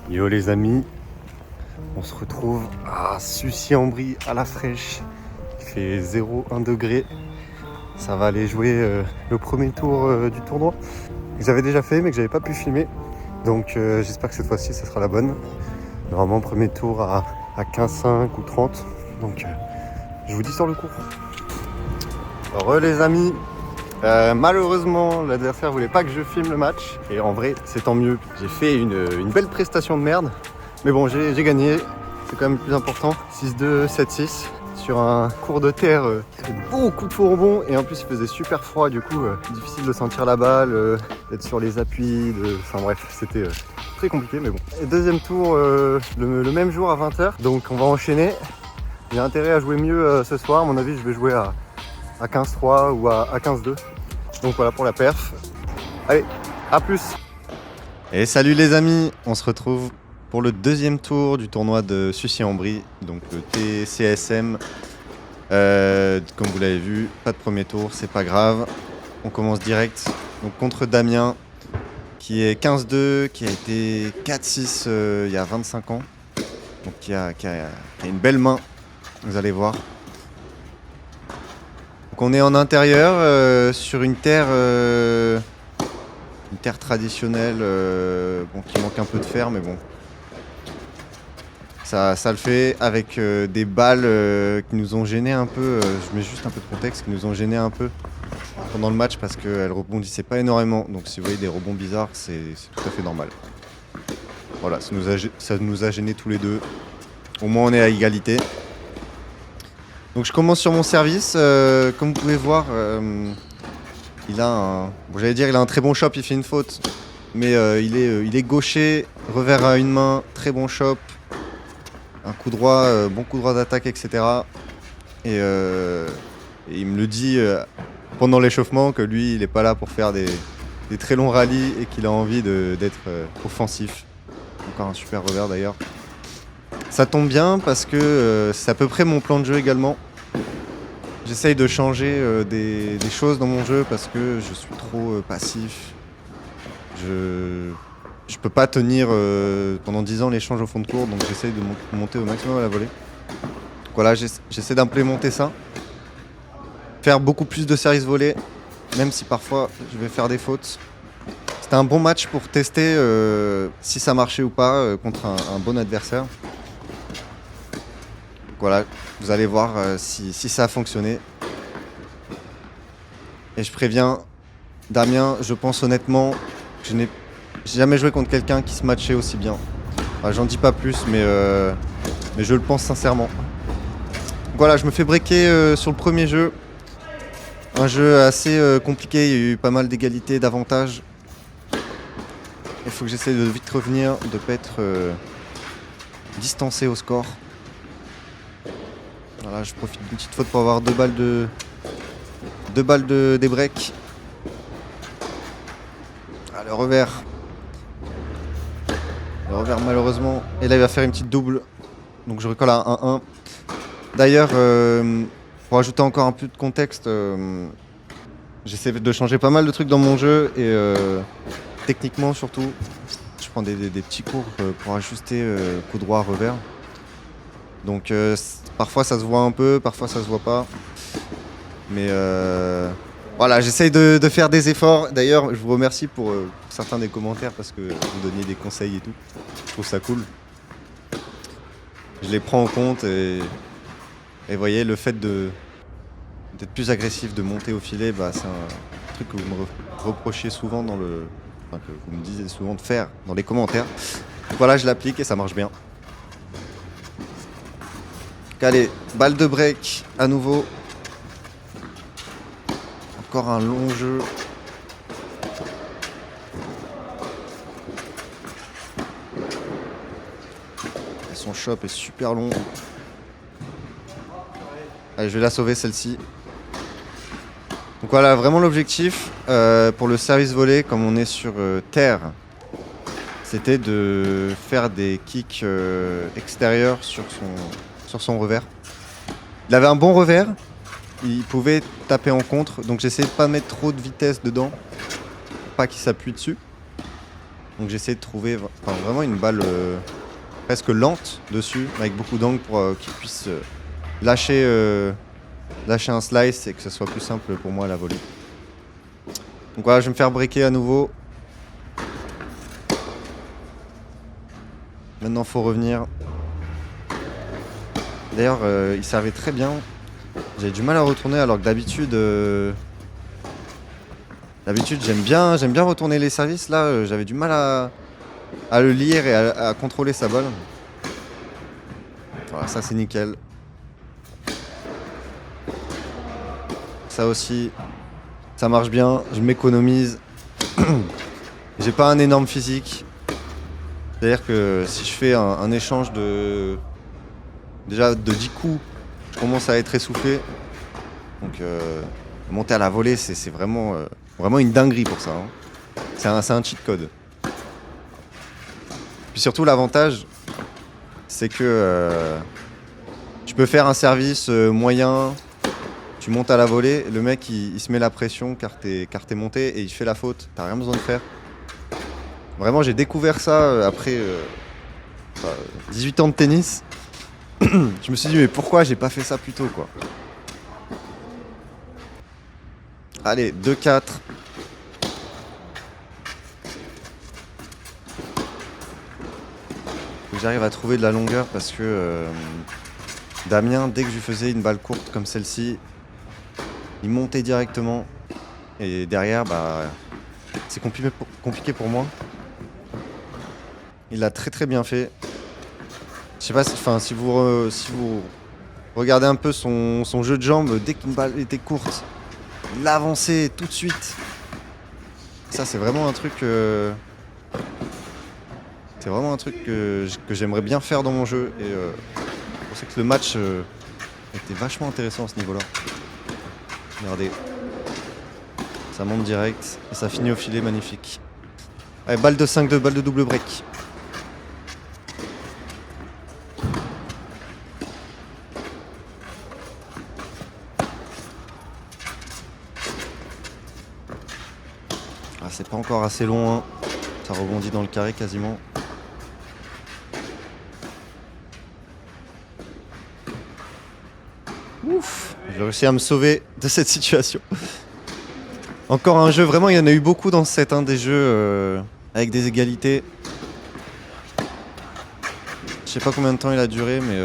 Yo les amis, on se retrouve à Sucy-en-Brie à la fraîche. Il fait 0,1 degré. Ça va aller jouer le premier tour du tournoi que j'avais déjà fait mais que j'avais pas pu filmer. Donc j'espère que cette fois-ci ça sera la bonne. Normalement premier tour à 15,5 ou 30. Donc je vous dis sur le cours. Heureux les amis. Malheureusement l'adversaire voulait pas que je filme le match et en vrai c'est tant mieux. J'ai fait une belle prestation de merde mais bon j'ai gagné, c'est quand même le plus important. 6-2, 7-6 sur un cours de terre qui fait beaucoup de faux rebonds et en plus il faisait super froid, du coup difficile de sentir la balle, d'être sur les appuis, enfin bref c'était très compliqué mais bon. Et deuxième tour le même jour à 20h, donc on va enchaîner. J'ai intérêt à jouer mieux ce soir, à mon avis je vais jouer à 15-3 ou à 15-2. Donc voilà pour la perf. Allez, à plus. Et salut les amis, on se retrouve pour le deuxième tour du tournoi de Sucy-en-Brie, donc le TCSM. Comme vous l'avez vu, pas de premier tour, c'est pas grave. On commence direct donc contre Damien, qui est 15-2, qui a été 4-6 il y a 25 ans. Donc qui a une belle main, vous allez voir. Donc on est en intérieur sur une terre traditionnelle, qui manque un peu de fer, mais bon, ça le fait avec des balles qui nous ont gêné un peu. Je mets juste un peu de contexte, qui nous ont gêné un peu pendant le match parce qu'elles rebondissaient pas énormément. Donc si vous voyez des rebonds bizarres, c'est tout à fait normal. Voilà, ça nous a gênés tous les deux. Au moins on est à égalité. Donc je commence sur mon service, comme vous pouvez voir, il a un très bon shot, il fait une faute, mais il est gaucher, revers à une main, très bon shot, un coup droit, bon coup droit d'attaque, etc. Et il me le dit pendant l'échauffement que lui il n'est pas là pour faire des très longs rallyes et qu'il a envie d'être offensif. Encore un super revers d'ailleurs. Ça tombe bien parce que c'est à peu près mon plan de jeu également. J'essaye de changer des choses dans mon jeu parce que je suis trop passif. Je peux pas tenir pendant 10 ans l'échange au fond de cours, donc j'essaye de monter au maximum à la volée. Donc voilà, j'essaie d'implémenter ça. Faire beaucoup plus de service volé, même si parfois je vais faire des fautes. C'était un bon match pour tester si ça marchait ou pas contre un bon adversaire. Voilà, vous allez voir si ça a fonctionné. Et je préviens, Damien, je pense honnêtement, je n'ai jamais joué contre quelqu'un qui se matchait aussi bien. Enfin, j'en dis pas plus, mais je le pense sincèrement. Voilà, je me fais breaker sur le premier jeu. Un jeu assez compliqué, il y a eu pas mal d'égalités, d'avantages. Il faut que j'essaie de vite revenir, de ne pas être distancé au score. Voilà, je profite d'une petite faute pour avoir deux balles de des breaks. Ah, le revers malheureusement. Et là il va faire une petite double. Donc je recolle à 1-1. D'ailleurs, pour ajouter encore un peu de contexte, j'essaie de changer pas mal de trucs dans mon jeu et techniquement surtout. Je prends des petits cours pour ajuster coup droit, revers. Donc parfois ça se voit un peu, parfois ça se voit pas. Mais voilà, j'essaye de faire des efforts. D'ailleurs, je vous remercie pour certains des commentaires parce que vous donniez des conseils et tout. Je trouve ça cool. Je les prends en compte et vous voyez, le fait d'être plus agressif, de monter au filet, c'est un truc que vous me reprochez souvent que vous me disiez souvent de faire dans les commentaires. Voilà, je l'applique et ça marche bien. Allez, balle de break à nouveau. Encore un long jeu. Et son chop est super long. Allez, je vais la sauver celle-ci. Donc voilà, vraiment l'objectif pour le service volé, comme on est sur terre, c'était de faire des kicks extérieurs sur son revers. Il avait un bon revers. Il pouvait taper en contre, donc j'essaie de pas mettre trop de vitesse dedans, pour pas qu'il s'appuie dessus. Donc j'essaie de trouver vraiment une balle presque lente dessus, avec beaucoup d'angle pour qu'il puisse lâcher un slice et que ce soit plus simple pour moi à la volée. Donc voilà, je vais me faire breaker à nouveau. Maintenant, faut revenir. D'ailleurs, il servait très bien. J'ai du mal à retourner alors que d'habitude, j'aime bien retourner les services. Là, j'avais du mal à le lire et à contrôler sa balle. Voilà, ça c'est nickel. Ça aussi, ça marche bien. Je m'économise. J'ai pas un énorme physique. C'est-à-dire que si je fais un échange de 10 coups, je commence à être essoufflé. Donc monter à la volée, c'est vraiment une dinguerie pour ça. Hein. C'est un cheat code. Puis surtout l'avantage, c'est que tu peux faire un service moyen, tu montes à la volée, le mec il se met la pression car t'es monté et il fait la faute, t'as rien besoin de faire. Vraiment j'ai découvert ça après 18 ans de tennis. Je me suis dit mais pourquoi j'ai pas fait ça plus tôt quoi. Allez, 2-4. J'arrive à trouver de la longueur parce que Damien, dès que je lui faisais une balle courte comme celle-ci, il montait directement. Et derrière, c'est compliqué pour moi. Il l'a très très bien fait. Je sais pas si vous regardez un peu son jeu de jambes, dès qu'une balle était courte, il avançait tout de suite. Ça, c'est vraiment un truc... C'est vraiment un truc que j'aimerais bien faire dans mon jeu. Et je pensais que le match était vachement intéressant à ce niveau-là. Regardez. Ça monte direct et ça finit au filet, magnifique. Allez, balle de 5-2, balle de double break. Ah, c'est pas encore assez long, hein. Ça rebondit dans le carré quasiment. Ouf, j'ai réussi à me sauver de cette situation. Encore un jeu, vraiment il y en a eu beaucoup dans ce set, hein, des jeux avec des égalités. Je sais pas combien de temps il a duré, mais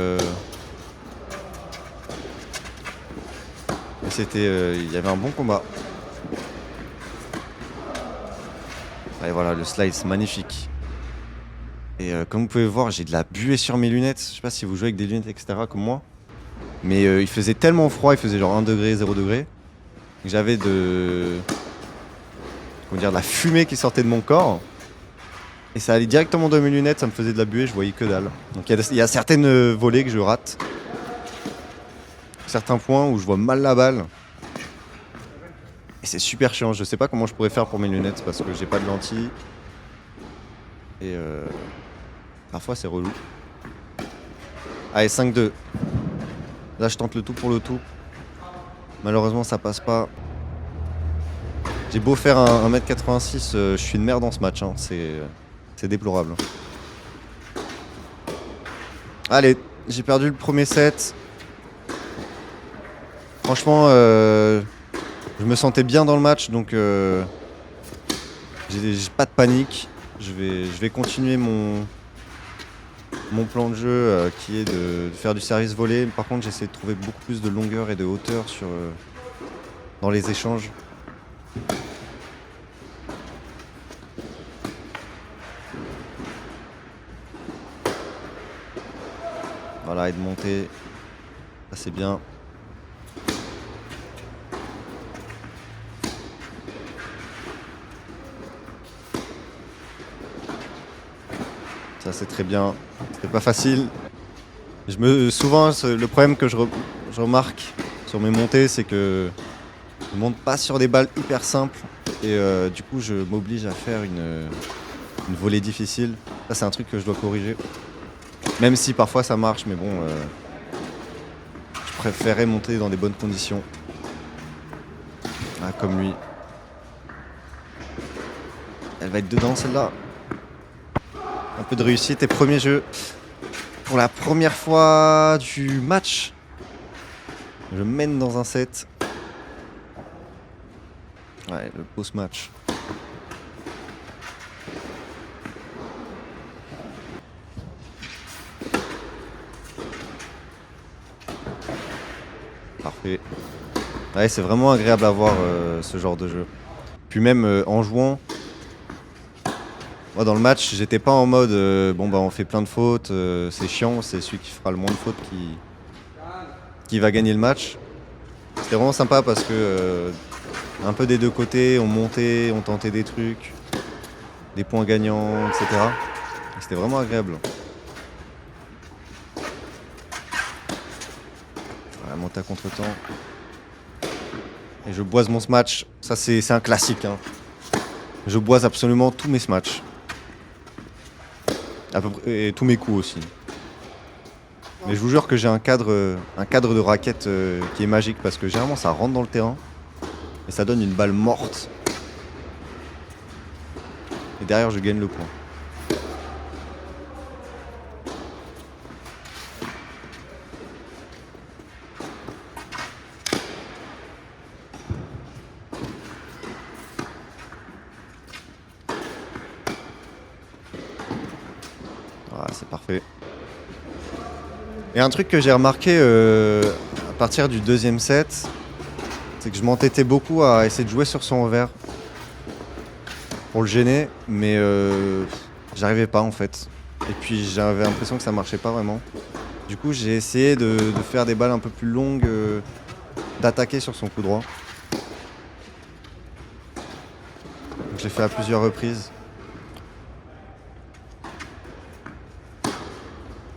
c'était, il y avait un bon combat. Et voilà, le slice magnifique. Et comme vous pouvez voir, j'ai de la buée sur mes lunettes. Je sais pas si vous jouez avec des lunettes, etc. comme moi. Mais il faisait tellement froid, il faisait genre 1 degré, 0 degré. Que j'avais de la fumée qui sortait de mon corps. Et ça allait directement dans mes lunettes, ça me faisait de la buée, je voyais que dalle. Donc il y a certaines volées que je rate. Certains points où je vois mal la balle. Et c'est super chiant, je sais pas comment je pourrais faire pour mes lunettes parce que j'ai pas de lentilles. Et parfois c'est relou. Allez, 5-2. Là je tente le tout pour le tout. Malheureusement ça passe pas. J'ai beau faire un 1m86, je suis une merde dans ce match, hein. C'est déplorable. Allez, j'ai perdu le premier set. Franchement, je me sentais bien dans le match, donc j'ai pas de panique. Je vais continuer mon plan de jeu qui est de faire du service volé. Par contre, j'essaie de trouver beaucoup plus de longueur et de hauteur dans les échanges. Voilà, et de monter. Ça, c'est bien. Ça c'est très bien, c'est pas facile. Souvent le problème que je remarque sur mes montées, c'est que je monte pas sur des balles hyper simples et du coup je m'oblige à faire une volée difficile. Ça c'est un truc que je dois corriger. Même si parfois ça marche, mais bon, je préférerais monter dans des bonnes conditions. Ah, comme lui. Elle va être dedans celle-là. Un peu de réussite et premier jeu. Pour la première fois du match. Je mène dans un set. Ouais, le post-match. Parfait. Ouais, c'est vraiment agréable à voir ce genre de jeu. Puis même en jouant, moi dans le match, j'étais pas en mode bon bah on fait plein de fautes, c'est chiant, c'est celui qui fera le moins de fautes qui va gagner le match. C'était vraiment sympa parce que un peu des deux côtés, on montait, on tentait des trucs, des points gagnants, etc. Et c'était vraiment agréable. Voilà, monter à contre-temps. Et je boise mon smash. Ça, c'est un classique. Hein. Je boise absolument tous mes smatchs. À peu près, et tous mes coups aussi. Mais je vous jure que j'ai un cadre de raquette qui est magique parce que généralement ça rentre dans le terrain et ça donne une balle morte. Et derrière, je gagne le point. Voilà, c'est parfait. Et un truc que j'ai remarqué à partir du deuxième set, c'est que je m'entêtais beaucoup à essayer de jouer sur son revers pour le gêner, mais j'arrivais pas en fait. Et puis j'avais l'impression que ça marchait pas vraiment. Du coup, j'ai essayé de faire des balles un peu plus longues, d'attaquer sur son coup droit. Donc, je l'ai fait à plusieurs reprises.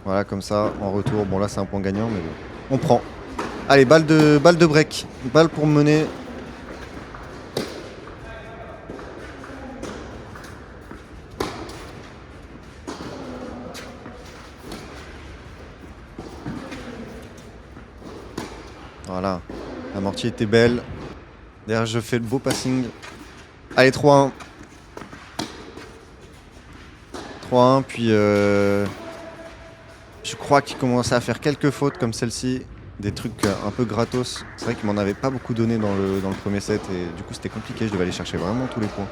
Voilà, comme ça, en retour. Bon, là, c'est un point gagnant, mais bon. On prend. Allez, balle de break. Balle pour mener. Voilà. L'amorti était belle. Derrière, je fais le beau passing. Allez, 3-1. 3-1, puis je crois qu'il commençait à faire quelques fautes comme celle-ci. Des trucs un peu gratos. C'est vrai qu'il m'en avait pas beaucoup donné dans le premier set et du coup c'était compliqué, je devais aller chercher vraiment tous les points.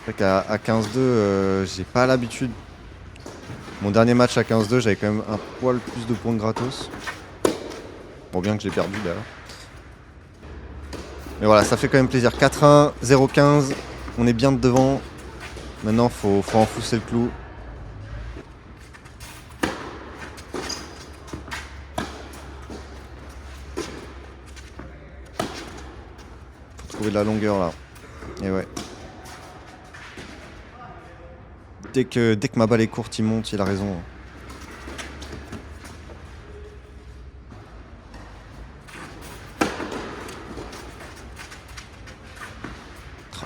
C'est vrai qu'à 15-2, j'ai pas l'habitude. Mon dernier match à 15-2, j'avais quand même un poil plus de points gratos. Bon, bien que je l'ai perdu d'ailleurs. Mais voilà, ça fait quand même plaisir. 4-1, 0-15, on est bien de devant. Maintenant, faut enfoncer le clou. Faut trouver de la longueur là. Et ouais. Dès que ma balle est courte, il monte, il a raison.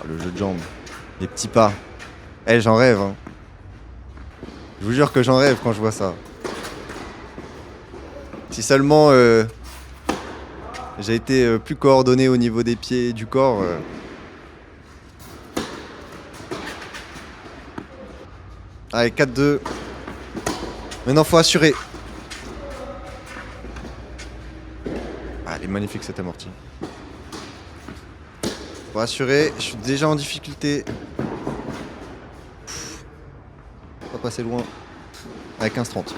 Le jeu de jambes. Les petits pas. Eh, j'en rêve. Hein. Je vous jure que j'en rêve quand je vois ça. Si seulement j'ai été plus coordonné au niveau des pieds et du corps. Allez, 4-2. Maintenant, faut assurer. Ah, elle est magnifique cette amortie. Faut assurer, je suis déjà en difficulté. Pas passer loin. Avec 15-30.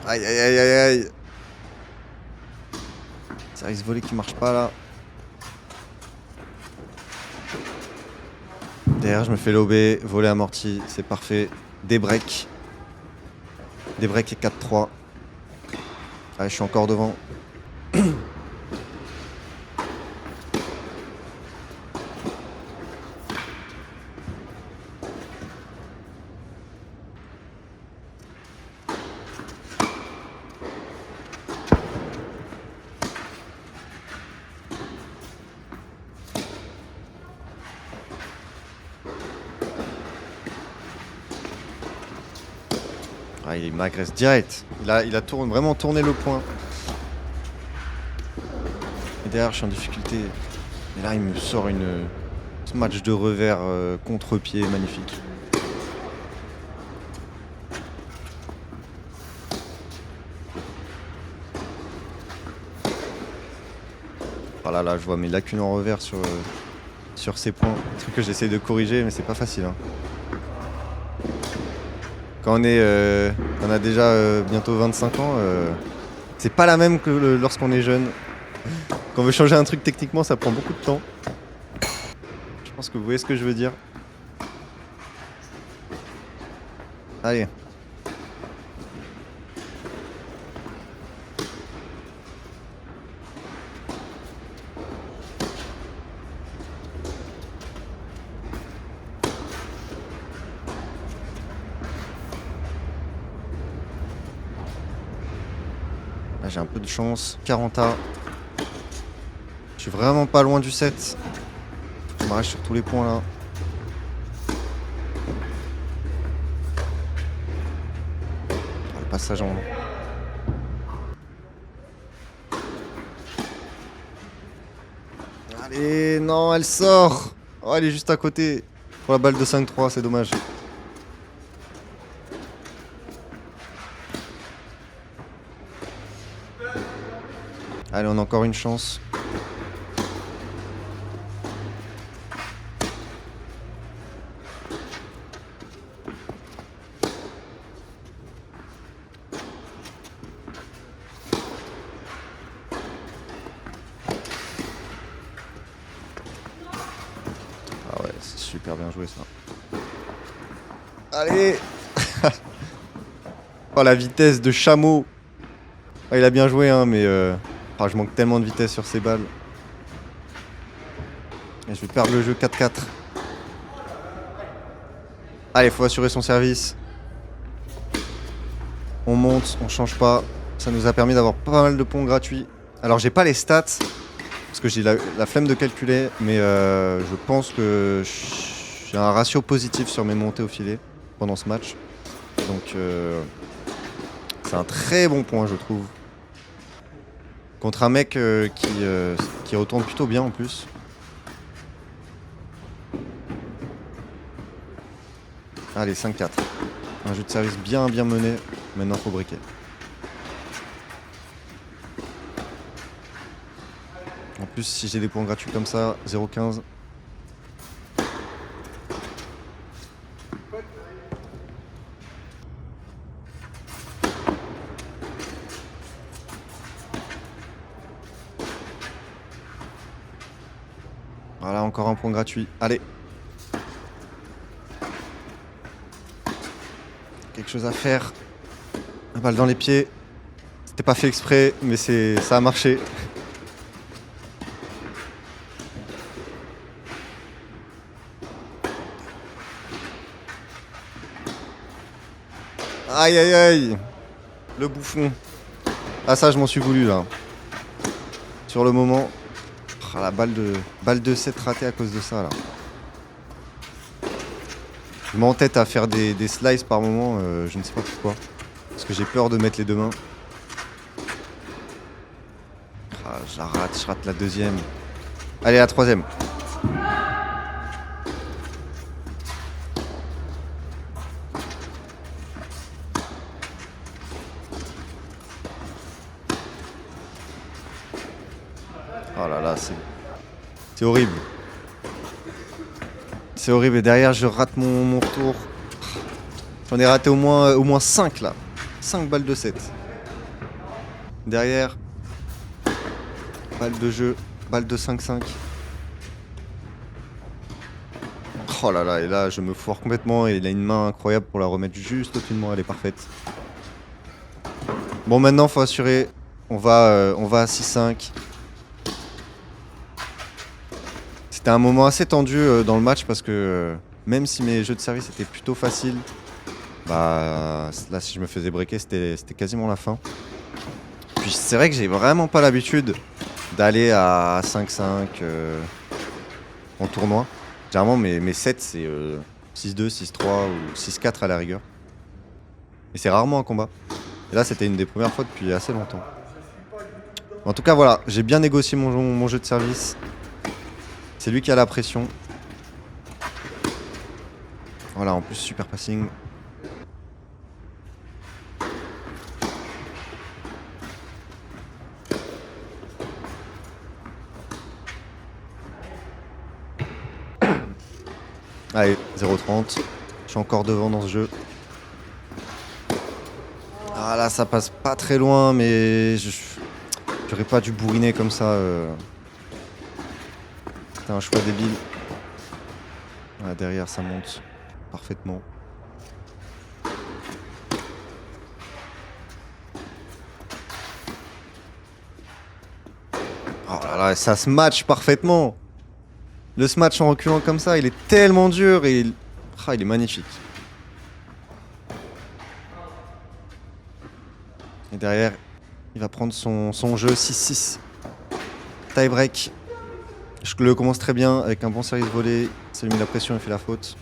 Aïe aïe aïe aïe aïe. Service volé qui marche pas là. Derrière je me fais lober, volet amorti, c'est parfait. Des breaks. Des breaks et 4-3. Allez, je suis encore devant. Ah, il m'agresse direct. Il a vraiment tourné le point. Et derrière, je suis en difficulté. Et là, il me sort une Ce match de revers contre-pied magnifique. Oh là là, je vois mes lacunes en revers sur ces points. Un truc que j'essaie de corriger, mais c'est pas facile. Hein. Quand on a déjà bientôt 25 ans, c'est pas la même que lorsqu'on est jeune. Quand on veut changer un truc techniquement, ça prend beaucoup de temps. Je pense que vous voyez ce que je veux dire. Allez. Là, j'ai un peu de chance. 40A. Je suis vraiment pas loin du 7. Je m'arrache sur tous les points là. Ah, le passage en... Allez, non, elle sort. Oh, elle est juste à côté. Pour la balle de 5-3, c'est dommage. Allez, on a encore une chance. Ah ouais, c'est super bien joué ça. Allez. Oh, la vitesse de Chameau. Oh, il a bien joué, hein, mais oh, je manque tellement de vitesse sur ces balles. Et je vais perdre le jeu 4-4. Allez, faut assurer son service. On monte, on change pas. Ça nous a permis d'avoir pas mal de points gratuits. Alors j'ai pas les stats, parce que j'ai la flemme de calculer, mais je pense que j'ai un ratio positif sur mes montées au filet pendant ce match. Donc c'est un très bon point, je trouve. Contre un mec qui retourne plutôt bien en plus. Allez, 5-4. Un jeu de service bien mené. Maintenant, faut briquer. En plus, si j'ai des points gratuits comme ça, 0,15. Voilà, encore un point gratuit. Allez. Quelque chose à faire. La balle dans les pieds. C'était pas fait exprès, mais ça a marché. Aïe aïe aïe. Le bouffon. Ah ça, je m'en suis voulu là. Sur le moment. Ah, la balle de 7 ratée à cause de ça là. Je m'entête à faire des slices par moment, je ne sais pas pourquoi. Parce que j'ai peur de mettre les deux mains. Ah, je rate la deuxième. Allez, la troisième. Oh là là, c'est horrible. C'est horrible et derrière je rate mon retour. J'en ai raté au moins 5 là. 5 balles de 7. Derrière, balle de jeu, balle de 5-5. Oh là là, et là je me foire complètement et il a une main incroyable pour la remettre juste au-dessus de moi, elle est parfaite. Bon, maintenant faut assurer, on va à 6-5. C'était un moment assez tendu dans le match parce que même si mes jeux de service étaient plutôt faciles, bah là si je me faisais breaker c'était quasiment la fin. Puis c'est vrai que j'ai vraiment pas l'habitude d'aller à 5-5 en tournoi. Généralement mes sets c'est 6-2, 6-3 ou 6-4 à la rigueur. Et c'est rarement un combat. Et là c'était une des premières fois depuis assez longtemps. En tout cas voilà, j'ai bien négocié mon jeu de service. C'est lui qui a la pression. Voilà, en plus, super passing. Allez, 0,30. Je suis encore devant dans ce jeu. Ah là, ça passe pas très loin, mais j'aurais pas dû bourriner comme ça. C'était un choix débile. Ah, derrière, ça monte parfaitement. Oh là là, ça se match parfaitement. Le smash en reculant comme ça, il est tellement dur et il est magnifique. Et derrière, il va prendre son jeu 6-6. Tie break. Je le commence très bien avec un bon service volé. Ça lui met la pression et fait la faute.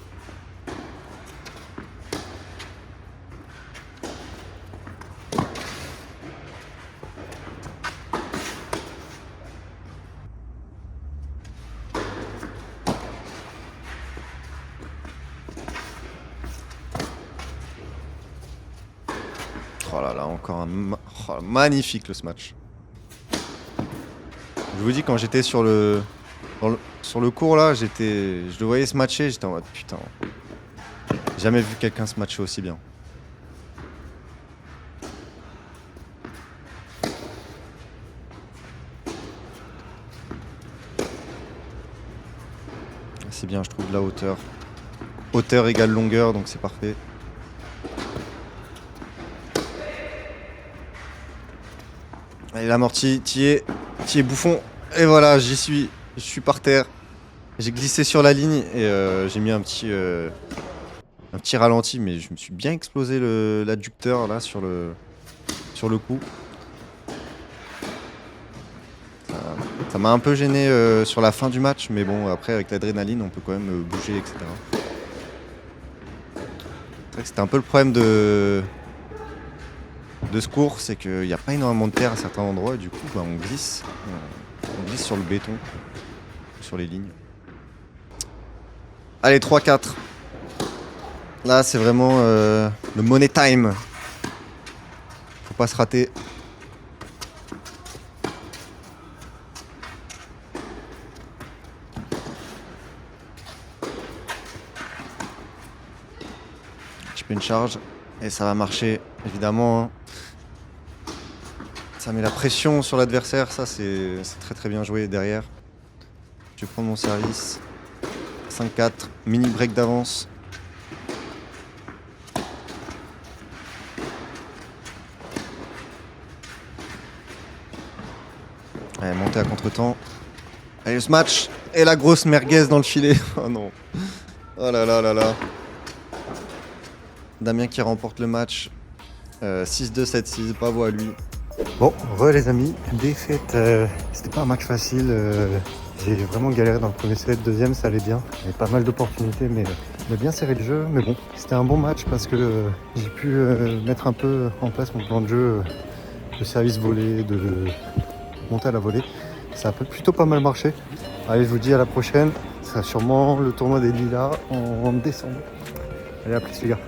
Oh là là, encore magnifique le smash. Je vous dis, quand j'étais sur le cours là, je le voyais se matcher, j'étais en mode putain. Jamais vu quelqu'un se matcher aussi bien. C'est bien, je trouve, la hauteur. Hauteur égale longueur, donc c'est parfait. Allez, l'amorti, t'y es bouffon. Et voilà, j'y suis. Je suis par terre. J'ai glissé sur la ligne et j'ai mis un petit ralenti, mais je me suis bien explosé l'adducteur là sur le coup. Ça m'a un peu gêné sur la fin du match, mais bon, après avec l'adrénaline, on peut quand même bouger, etc. C'est vrai que c'était un peu le problème de ce cours, c'est qu'il n'y a pas énormément de terre à certains endroits et du coup bah, on glisse sur le béton, sur les lignes. Allez, 3-4. Là c'est vraiment le money time. Faut pas se rater. Je fais une charge et ça va marcher évidemment. Ça met la pression sur l'adversaire, ça c'est très très bien joué derrière. Je vais prendre mon service. 5-4, mini break d'avance. Allez, monter à contre-temps. Allez, ce match. Et la grosse merguez dans le filet. Oh non. Oh là là là là. Damien qui remporte le match. 6-2, 7-6, bravo à lui. Bon, les amis, défaite, c'était pas un match facile, j'ai vraiment galéré dans le premier set, deuxième ça allait bien, il y avait pas mal d'opportunités mais on a bien serré le jeu, mais bon, c'était un bon match parce que j'ai pu mettre un peu en place mon plan de jeu de service volé, de monter à la volée, ça a plutôt pas mal marché. Allez, je vous dis à la prochaine, ça sera sûrement le tournoi des Lilas en décembre. Allez, à plus les gars.